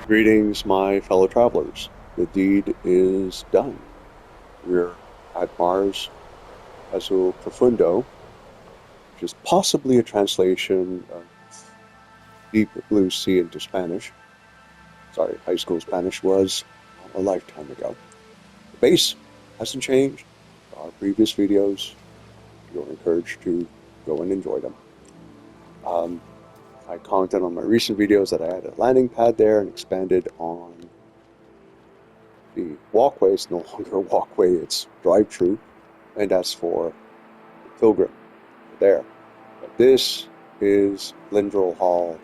Greetings, my fellow travelers. The deed is done. We're at Mars Azul Profundo, which is possibly a translation of Deep Blue Sea into Spanish. Sorry, high school Spanish was a lifetime ago. The base hasn't changed. Our previous videos, you're encouraged to go and enjoy them. I commented on my recent videos that I had a landing pad there and expanded on the walkway. It's no longer a walkway, it's drive-through, and that's for the pilgrim there. But this is Vlindrel Hall.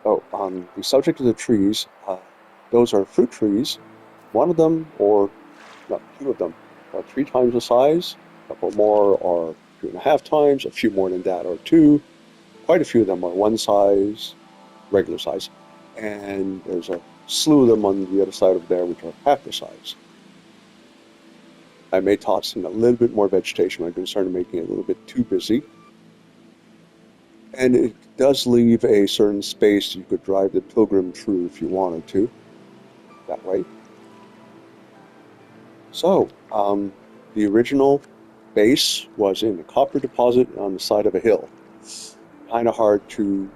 Oh, on the subject of the trees, those are fruit trees. One of them, or no, two of them, are 3 times the size. A couple more are 2.5 times. A few more than that are 2. Quite a few of them are 1 size, regular size. And there's a slew of them on the other side of there, which are half the size. I may toss in a little bit more vegetation. I'm concerned of making it a little bit too busy. And it does leave a certain space you could drive the pilgrim through if you wanted to, that way. So, the original base was in a copper deposit on the side of a hill. Kind of hard to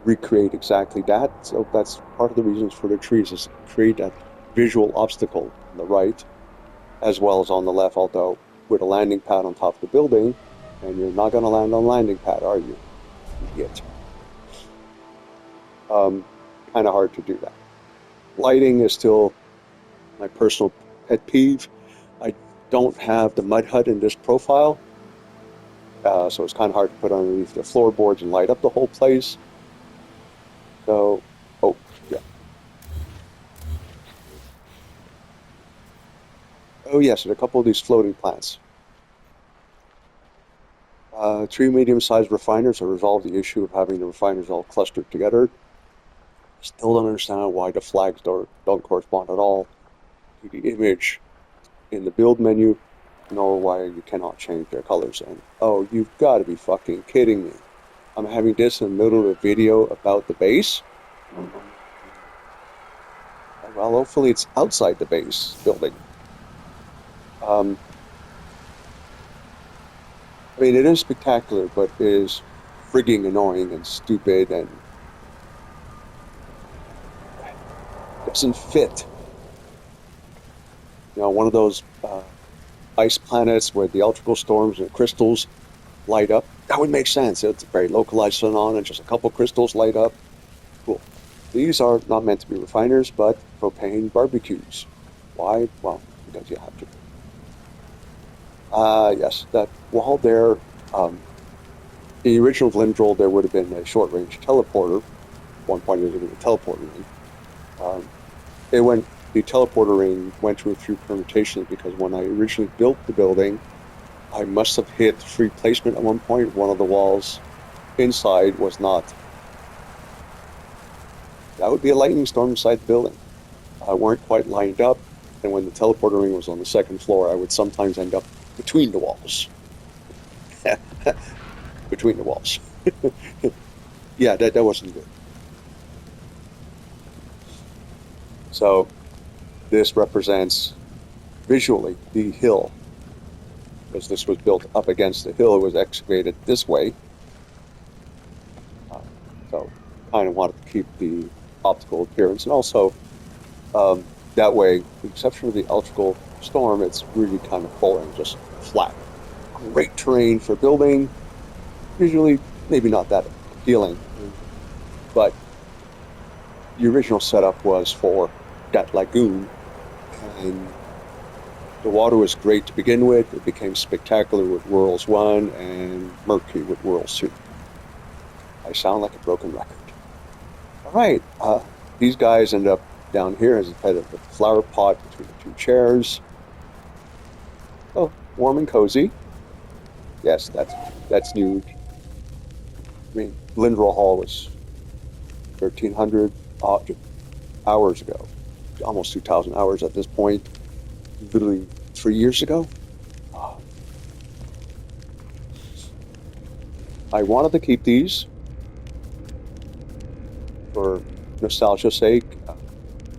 recreate exactly that, so that's part of the reasons for the trees, is to create that visual obstacle on the right, as well as on the left, although with a landing pad on top of the building, and you're not going to land on a landing pad, are you? Idiot. Kind of hard to do that. Lighting is still my personal pet peeve. I don't have the mud hut in this profile, so it's kind of hard to put underneath the floorboards and light up the whole place. So, oh, yeah. Oh, yes, and a couple of these floating plants. 3 medium-sized refiners have resolved the issue of having the refiners all clustered together. Still don't understand why the flags don't correspond at all to the image in the build menu, nor why you cannot change their colors. And oh, you've got to be fucking kidding me. I'm having this in the middle of a video about the base. Well, hopefully it's outside the base building. I mean, it is spectacular, but it is frigging annoying and stupid and doesn't fit. You know, one of those ice planets where the electrical storms and crystals light up. That would make sense. It's a very localized phenomenon, just a couple crystals light up. Cool. These are not meant to be refiners, but propane barbecues. Why? Well, because you have to. Yes, that wall there, the original Vlindrel, there would have been a short-range teleporter. At one point, there was a teleporter ring. The teleporter ring went through permutations because when I originally built the building, I must have hit free placement at one point. One of the walls inside was not. That would be a lightning storm inside the building. Weren't quite lined up, and when the teleporter ring was on the 2nd floor, I would sometimes end up between the walls. Between the walls. Yeah, that wasn't good. So this represents visually the hill. Because this was built up against the hill, it was excavated this way. So kind of wanted to keep the optical appearance. And also, that way, with the exception of the electrical storm, it's really kind of boring, just flat. Great terrain for building. Visually, maybe not that appealing. But the original setup was for that lagoon. And the water was great to begin with. It became spectacular with Worlds 1 and murky with Worlds 2. I sound like a broken record. All right, these guys end up down here as a kind of a flower pot between the 2 chairs. Oh, warm and cozy. Yes, that's new. I mean, Vlindrel Hall was 1,300 hours ago, almost 2,000 hours at this point. Literally 3 years ago. I wanted to keep these for nostalgia's sake,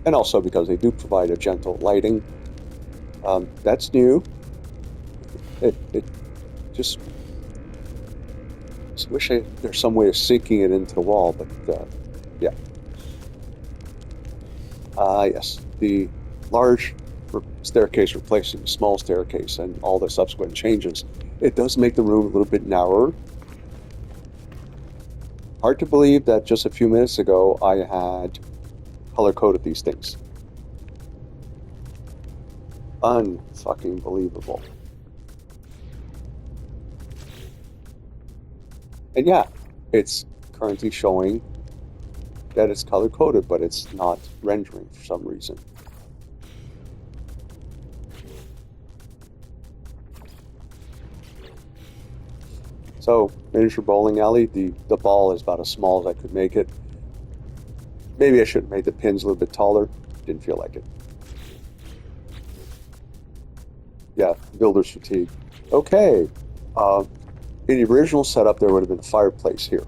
and also because they do provide a gentle lighting. That's new. It just wish there's some way of sinking it into the wall, but yeah. Yes, the large staircase replacing the small staircase and all the subsequent changes. It does make the room a little bit narrower. Hard to believe that just a few minutes ago I had color-coded these things. Unfucking believable. And yeah, it's currently showing that it's color-coded, but it's not rendering for some reason. So, miniature bowling alley, the ball is about as small as I could make it. Maybe I should have made the pins a little bit taller. Didn't feel like it. Yeah, builder's fatigue. Okay. In the original setup, there would have been a fireplace here.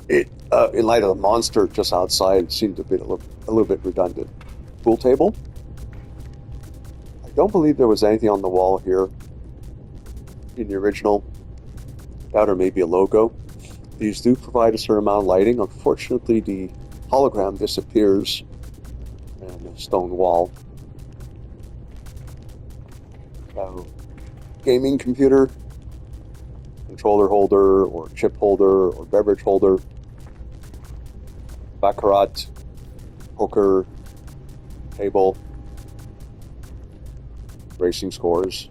It, in light of the monster just outside, seemed to be a little bit redundant. Pool table. I don't believe there was anything on the wall here in the original. That or maybe a logo. These do provide a certain amount of lighting. Unfortunately, the hologram disappears in the stone wall. Gaming computer, controller holder, or chip holder, or beverage holder, baccarat, poker, table, racing scores,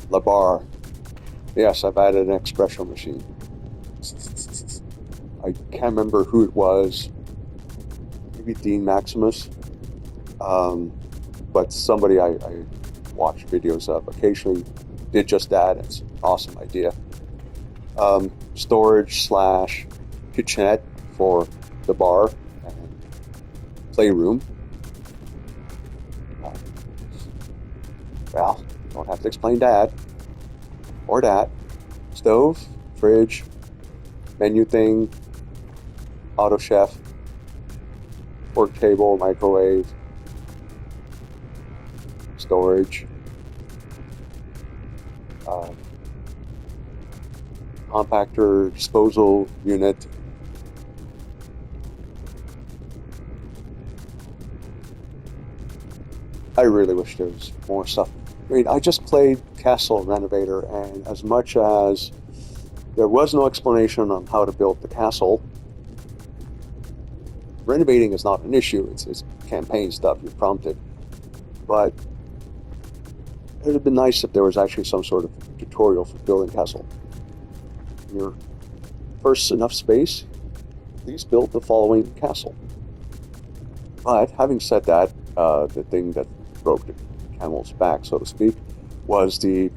La Bar. Yes, I've added an espresso machine. I can't remember who it was. Maybe Dean Maximus. But somebody I watch videos of occasionally did just that. It's an awesome idea. Storage / kitchenette for the bar and playroom. Well, don't have to explain that or that. Stove, fridge, menu thing, auto chef, work table, microwave, storage, compactor, disposal unit. I really wish there was more stuff. I mean, I just played Castle Renovator, and as much as there was no explanation on how to build the castle, renovating is not an issue. It's campaign stuff, you're prompted. But it would have been nice if there was actually some sort of tutorial for building castle. In your first enough space, please build the following castle. But having said that, the thing that broke the camel's back, so to speak, was you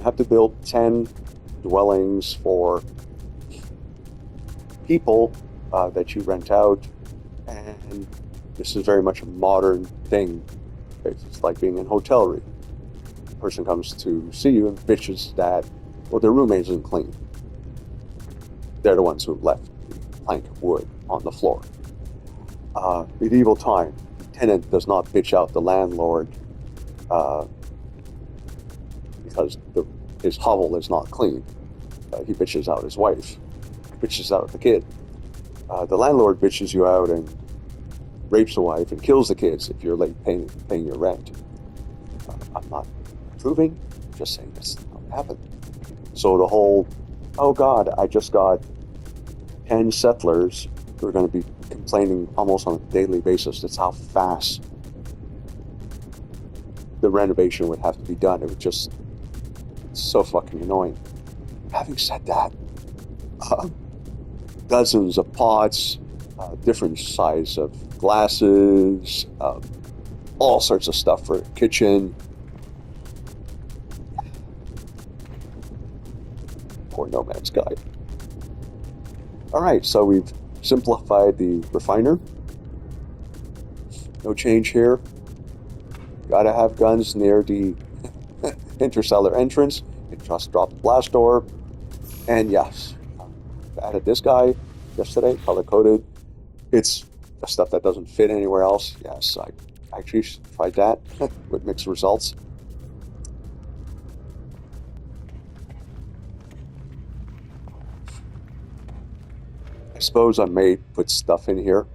have to build 10 dwellings for people that you rent out, and this is very much a modern thing. It's like being in hotelry. The person comes to see you and bitches that, well, their roommate isn't clean. They're the ones who left the plank of wood on the floor. Medieval time, the tenant does not bitch out the landlord because his hovel is not clean. He bitches out his wife, bitches out the kid. The landlord bitches you out and rapes the wife and kills the kids if you're late paying your rent. I'm not proving, just saying this happened. So the whole, oh God, I just got 10 settlers who are going to be complaining almost on a daily basis. That's how fast the renovation would have to be done. It was just so fucking annoying. Having said that, dozens of pots, different size of glasses, all sorts of stuff for the kitchen. Poor No Man's Sky. Alright, so we've simplified the refiner. No change here. Gotta have guns near the intercellar entrance. You just drop the blast door. And yes, added this guy. yesterday, color-coded. It's the stuff that doesn't fit anywhere else. Yes, I actually tried that with mixed results. I suppose I may put stuff in here.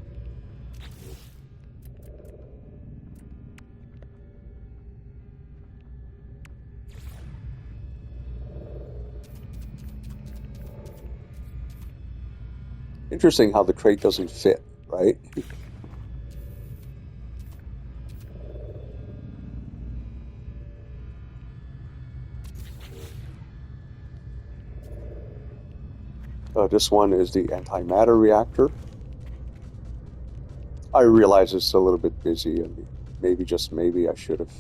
Interesting how the crate doesn't fit, right? This one is the antimatter reactor. I realize it's a little bit busy, and maybe, just maybe, I should have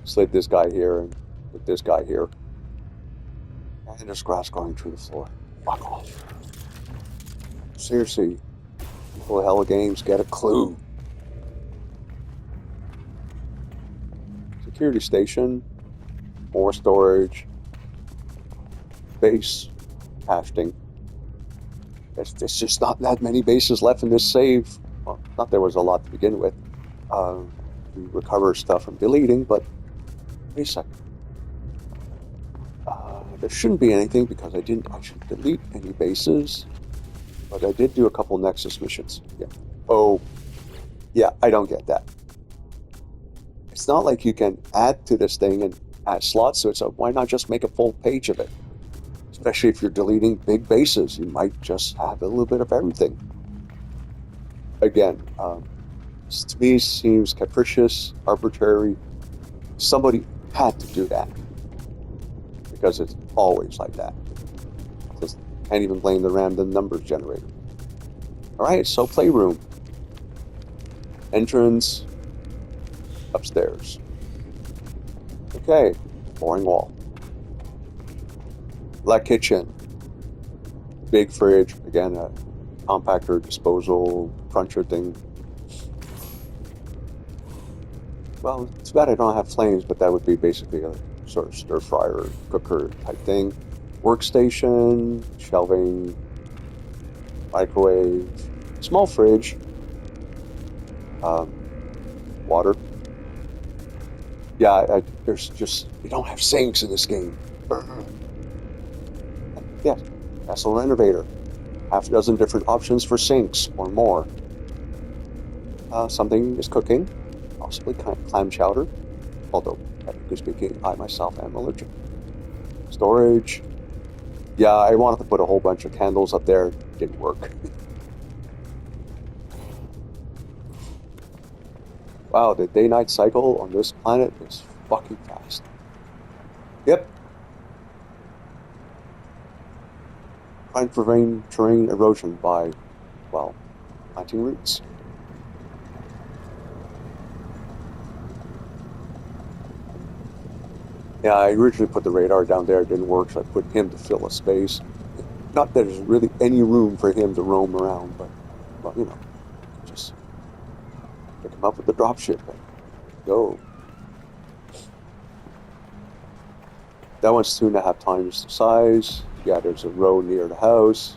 slid this guy here and put this guy here. And there's grass going through the floor. Fuck off. Seriously, people of Hell Games, get a clue. Security station, more storage, base, casting. There's just not that many bases left in this save. Well, not there was a lot to begin with. We recover stuff from deleting, but wait a second. There shouldn't be anything because I didn't actually delete any bases, but I did do a couple Nexus missions. Yeah. Oh, yeah, I don't get that. It's not like you can add to this thing and add slots to it, so why not just make a full page of it? Especially if you're deleting big bases, you might just have a little bit of everything. Again, to me seems capricious, arbitrary. Somebody had to do that because it's always like that. Just can't even blame the random numbers generator. All right, so playroom, entrance, upstairs. Okay, boring wall. Black kitchen, big fridge, again, a compactor, disposal, cruncher thing. Well, too bad I don't have flames, but that would be basically a sort of stir fryer, cooker type thing. Workstation, shelving, microwave, small fridge, water. Yeah, there's just, you don't have sinks in this game. Yeah, vessel renovator. Half a dozen different options for sinks or more. Something is cooking, possibly clam chowder, although, technically speaking, I myself am allergic. Storage. Yeah, I wanted to put a whole bunch of candles up there. Didn't work. Wow, the day-night cycle on this planet is fucking fast. Yep. Trying to prevent terrain erosion by, well, planting roots. Yeah, I originally put the radar down there. It didn't work, so I put him to fill a space. Not that there's really any room for him to roam around, but, well, you know, just pick him up with the dropship and go. That one's 2.5 times the size. Yeah, there's a row near the house.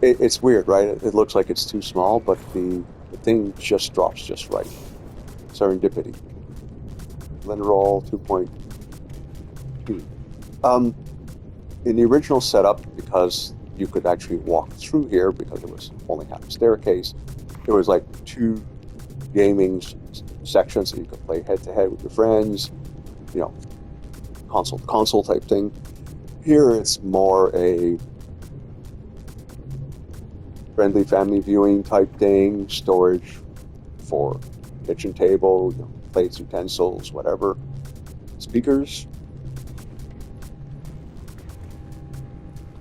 It's weird, right? It looks like it's too small, but the thing just drops just right. Serendipity. Vlindrel 2.2. In the original setup, because you could actually walk through here because it was only half a staircase, there was like 2 gaming sections so you could play head-to-head with your friends, you know, console type thing. Here it's more a friendly family viewing type thing, storage for kitchen table, you know, plates, utensils, whatever. Speakers.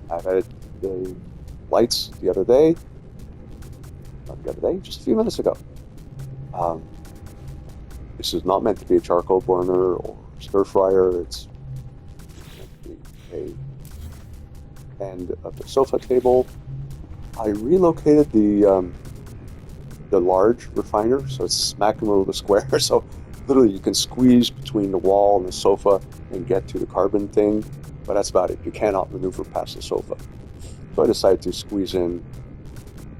I've had the lights the other day. Not the other day, just a few minutes ago. This is not meant to be a charcoal burner or stir fryer. It's meant to be a end of the sofa table. I relocated the large refiner, so it's smack in the middle of the square. So literally you can squeeze between the wall and the sofa and get to the carbon thing, but that's about it. You cannot maneuver past the sofa. So I decided to squeeze in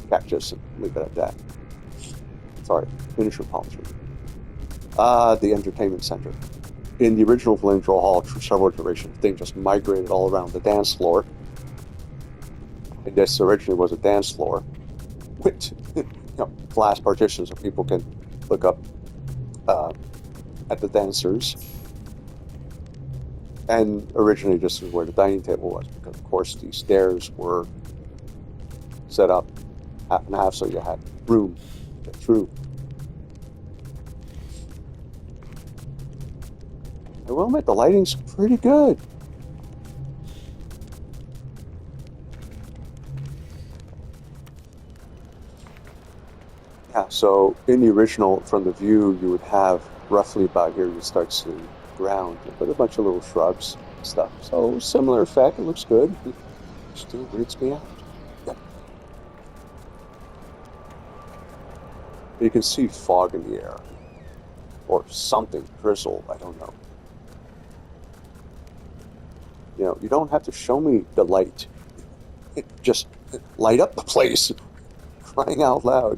cactus and leave it at that. Sorry, miniature palm tree. The entertainment center. In the original Vlindrel Hall, for several iterations, the thing just migrated all around the dance floor. And this originally was a dance floor with glass partitions so people can look up at the dancers. And originally this was where the dining table was, because of course the stairs were set up half and half so you had room to get through. I will admit the lighting's pretty good. Yeah, so in the original, from the view, you would have roughly about here, you start seeing ground with a bunch of little shrubs and stuff. So similar effect, it looks good. It still weirds me out. Yep. You can see fog in the air. Or something, drizzle, I don't know. You don't have to show me the light. Just light up the place. Crying out loud.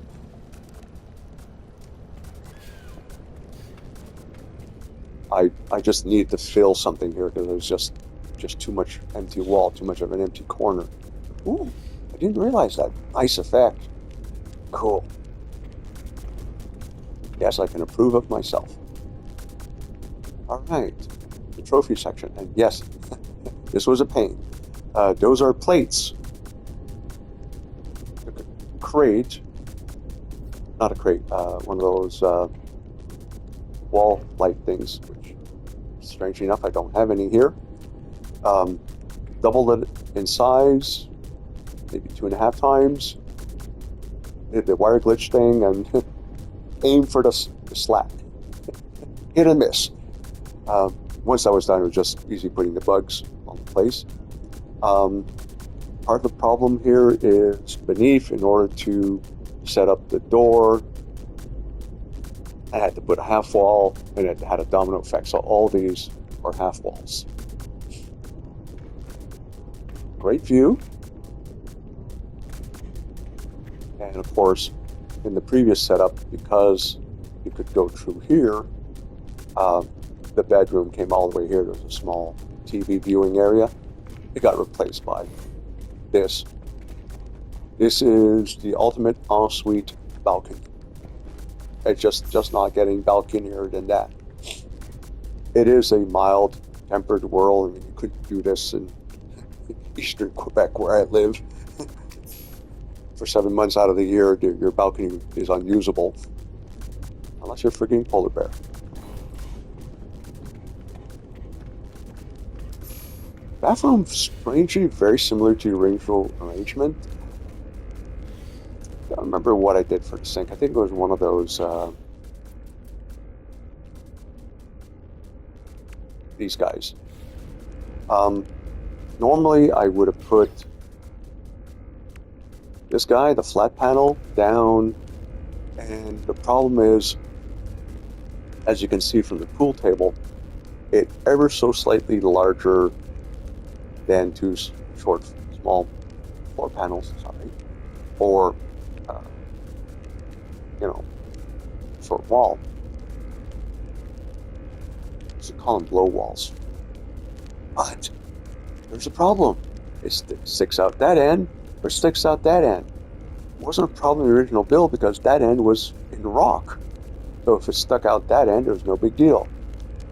I just need to fill something here because there's just too much empty wall, too much of an empty corner. Ooh, I didn't realize that. Nice effect. Cool. Yes, I can approve of myself. All right, the trophy section. And yes, this was a pain. Those are plates. A crate. Not a crate, one of those wall light things, which, strangely enough, I don't have any here. Doubled it in size, maybe 2.5 times. Did the wire glitch thing and aim for the slack. Hit and miss. Once that was done, it was just easy putting the bugs on place. Part of the problem here is beneath, in order to set up the door, I had to put a half wall, and it had a domino effect. So all these are half walls. Great view. And of course, in the previous setup, because you could go through here, the bedroom came all the way here. There's a small TV viewing area. It got replaced by this. This is the ultimate ensuite balcony. It's just not getting balconier than that. It is a mild tempered world. I mean, you couldn't do this in eastern Quebec where I live. For 7 months out of the year, your balcony is unusable. Unless you're freaking polar bear. Bathroom, strangely very similar to the original arrangement. I don't remember what I did for the sink. I think it was one of those, these guys. Normally I would have put this guy, the flat panel, down, and the problem is, as you can see from the pool table, it ever so slightly larger than two small floor panels, or short wall. So call them blow walls. But there's a problem. It sticks out that end, or sticks out that end. It wasn't a problem in the original build because that end was in rock. So if it stuck out that end, it was no big deal.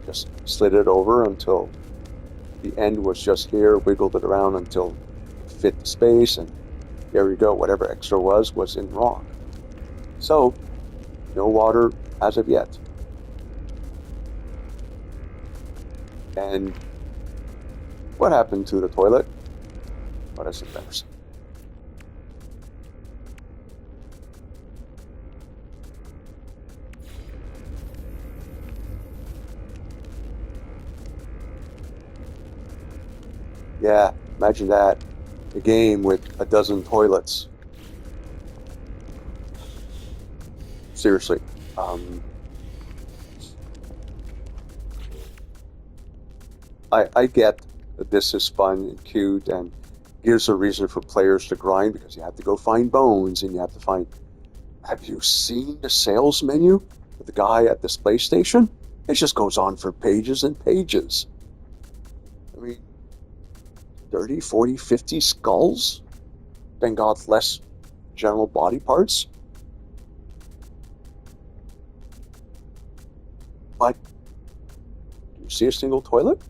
Just slid it over until the end was just here, wiggled it around until it fit the space, and there we go. Whatever extra was in rock. So, no water as of yet. And what happened to the toilet? What is embarrassing. Yeah, imagine that. A game with a dozen toilets. Seriously. I get that this is fun and cute and gives a reason for players to grind because you have to go find bones and you have to find. Have you seen the sales menu with the guy at the space station? It just goes on for pages and pages. I mean, 30, 40, 50 skulls? Then got less general body parts? But do you see a single toilet?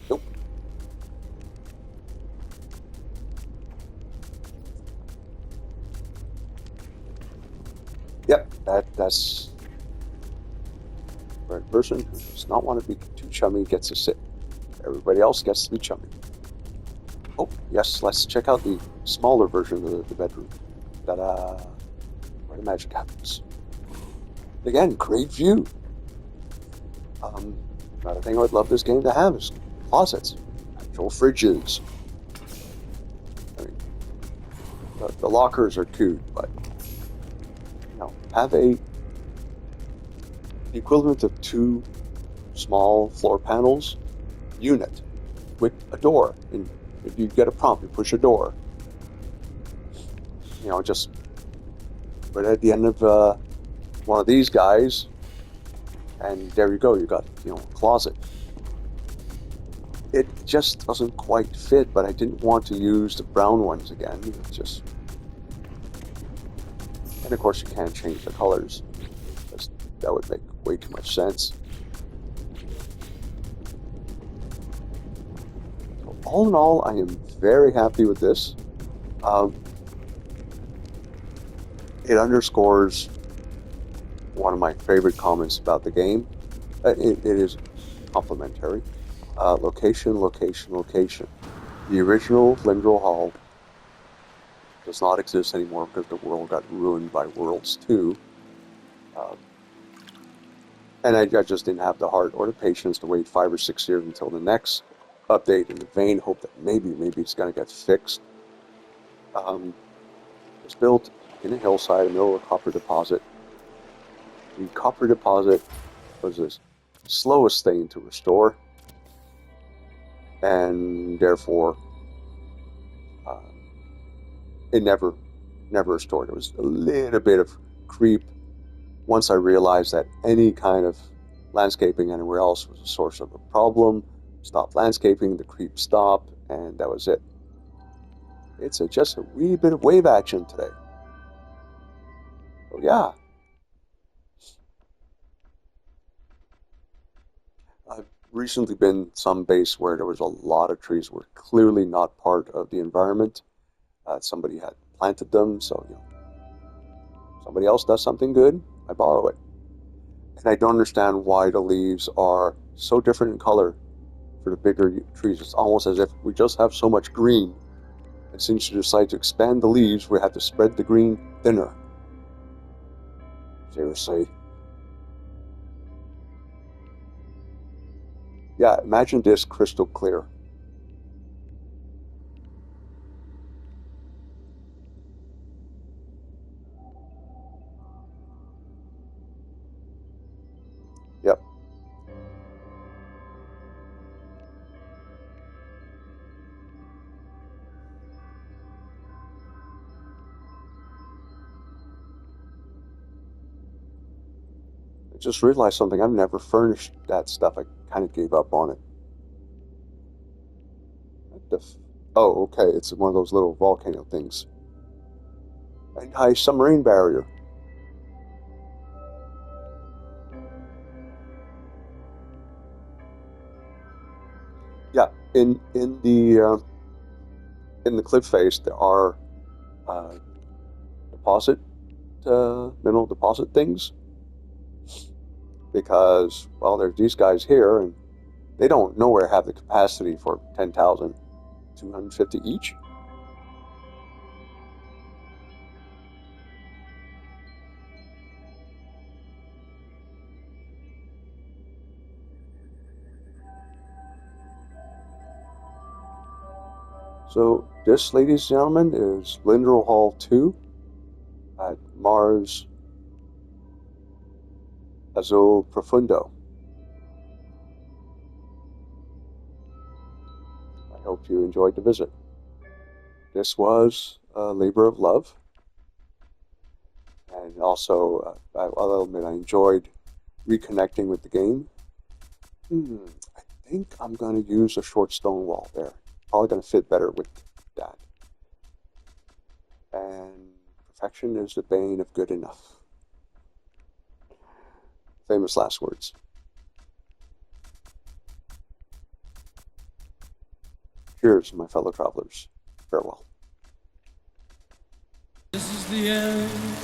Nope. Yep, that's where a person who does not want to be too chummy gets to sit. Everybody else gets to be chummy. Oh, yes, let's check out the smaller version of the bedroom. Ta-da! Where the magic happens. Again, great view. Another thing I would love this game to have is closets, actual fridges. I mean, the lockers are cute, but have the equivalent of two small floor panels unit with a door. And if you get a prompt, you push a door. Just right at the end of one of these guys, and there you go. You got a closet. It just doesn't quite fit, but I didn't want to use the brown ones again. And of course you can't change the colors, because that would make way too much sense. So all in all, I am very happy with this. It underscores one of my favorite comments about the game. It is complimentary. Location, location, location. The original Vlindrel Hall does not exist anymore because the world got ruined by Worlds 2. And I just didn't have the heart or the patience to wait 5 or 6 years until the next update in the vain hope that maybe it's going to get fixed. It was built in a hillside in the middle of a copper deposit. The copper deposit was the slowest thing to restore, and therefore it never restored. It was a little bit of creep. Once I realized that any kind of landscaping anywhere else was a source of a problem, stopped landscaping, the creep stopped, and that was it. It's just a wee bit of wave action today. So yeah. I've recently been some base where there was a lot of trees were clearly not part of the environment. Somebody had planted them, so somebody else does something good, I borrow it. And I don't understand why the leaves are so different in color for the bigger trees. It's almost as if we just have so much green, and since you decide to expand the leaves, we have to spread the green thinner. Seriously. Yeah, imagine this crystal clear. Yep. I just realized something. I've never furnished that stuff. I kind of gave up on it. Oh, okay. It's one of those little volcano things. Anti-submarine barrier. Yeah, in the cliff face there are uh, deposit mineral deposit things because there's these guys here and they don't nowhere have the capacity for 10,250 each. So this, ladies and gentlemen, is Vlindrel Hall 2 at Mars Azul Profundo. I hope you enjoyed the visit. This was a labor of love, and also, I'll admit, I enjoyed reconnecting with the game. I think I'm going to use a short stone wall there. Probably going to fit better with that. And perfection is the bane of good enough. Famous last words. Cheers, my fellow travelers. Farewell. This is the end.